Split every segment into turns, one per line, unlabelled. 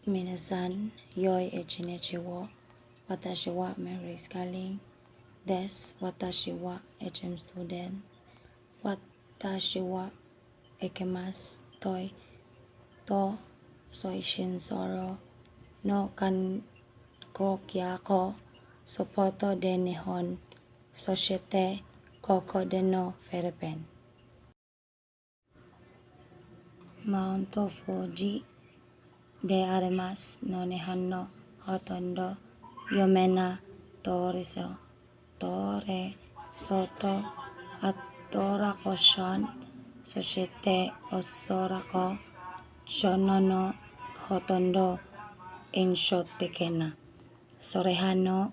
Minasan, yoi echinichi wo, watashi wa Mary Scaling, des, watashi wa student, watashi wa ikemasu, toi, to, soy shinsoro, no kanko gyako, sopoto de Nihon, societe, koko de no Philippines. Mount Fuji de además no Nihon no Hotondo, Yomena, Tore Soto, Atorako Shon, Societe Osorako, Shono no Hotondo, Inshotekena, Sorehano,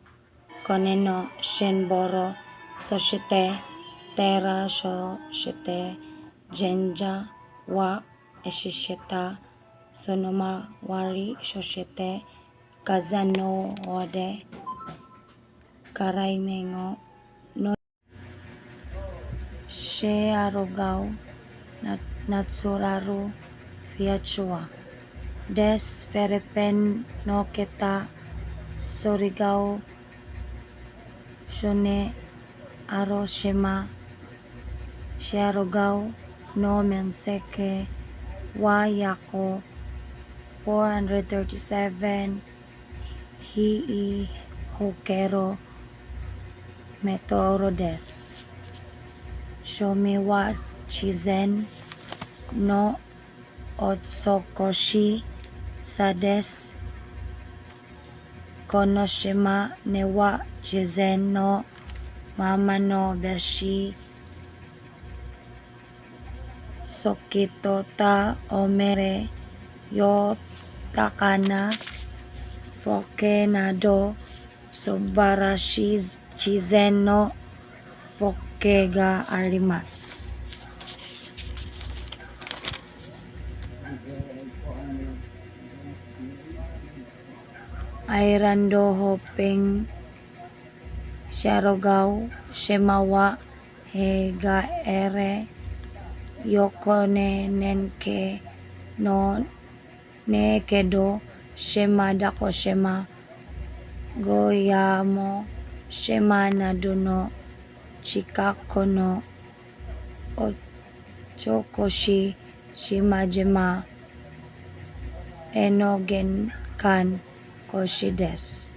Koneno, Shenboro, Societe, Terra, Societe, Genja, Wa, Eshisheta, Sonomawari, Societe, Kazano, Ode, Karaimengo, no Shearogao, Natsuraru, Fiachua, Des Philippines no Keta, Surigao, Shone, Aroshima, Shearogao, no Menseke, Wayako, 437, Hii Hokero, Metoro des, Shomiwa Chizen, no Otsokoshi, Sades, Konoshima Newa Chizen no Mama no Beshi, Sokitota Omere, Yotakana, Fokenado, Sobarashi Chizen no Fokega arimas. Airando Hoping, Sharogao, Shemawa, Hega Ere, Yokone Nenke, no Nekedo, Shema Dako Shema, Goyamo, Shema Naduno, Chikako no Ochokoshi, Shimajima, Enogen Kan, Koshides.